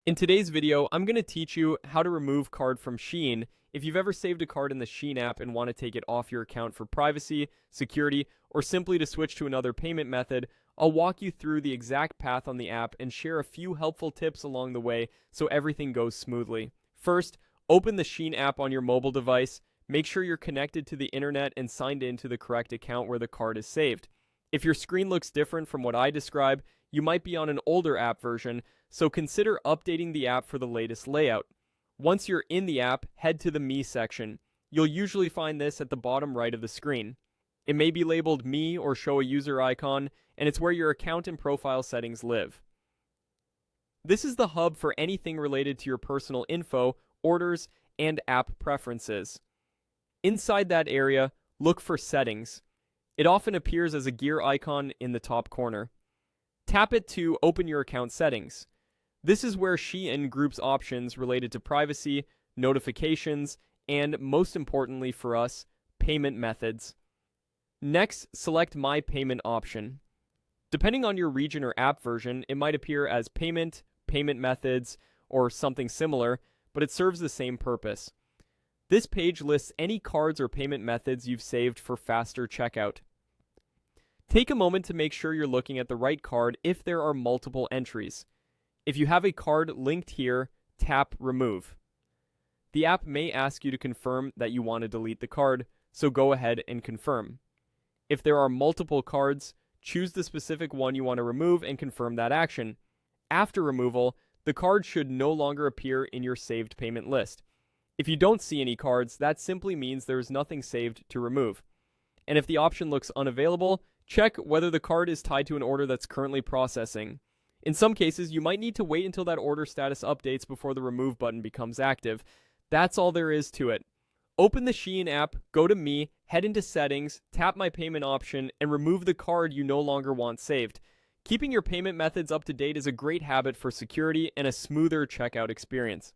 In today's video, I'm going to teach you how to remove card from Shein. If you've ever saved a card in the Shein app and want to take it off your account for privacy, security, or simply to switch to another payment method, I'll walk you through the exact path on the app and share a few helpful tips along the way so everything goes smoothly. First, open the Shein app on your mobile device. Make sure you're connected to the internet and signed in to the correct account where the card is saved. If your screen looks different from what I describe, you might be on an older app version, so consider updating the app for the latest layout. Once you're in the app, head to the Me section. You'll usually find this at the bottom right of the screen. It may be labeled Me or show a user icon, and it's where your account and profile settings live. This is the hub for anything related to your personal info, orders, and app preferences. Inside that area, look for Settings. It often appears as a gear icon in the top corner. Tap it to open your account settings. This is where Shein groups options related to privacy, notifications, and most importantly for us, payment methods. Next, select My Payment option. Depending on your region or app version, it might appear as Payment, Payment Methods, or something similar, but it serves the same purpose. This page lists any cards or payment methods you've saved for faster checkout. Take a moment to make sure you're looking at the right card if there are multiple entries. If you have a card linked here, tap Remove. The app may ask you to confirm that you want to delete the card, so go ahead and confirm. If there are multiple cards, choose the specific one you want to remove and confirm that action. After removal, the card should no longer appear in your saved payment list. If you don't see any cards, that simply means there is nothing saved to remove. And if the option looks unavailable, check whether the card is tied to an order that's currently processing. In some cases, you might need to wait until that order status updates before the remove button becomes active. That's all there is to it. Open the Shein app, go to Me, head into Settings, tap My Payment option, and remove the card you no longer want saved. Keeping your payment methods up to date is a great habit for security and a smoother checkout experience.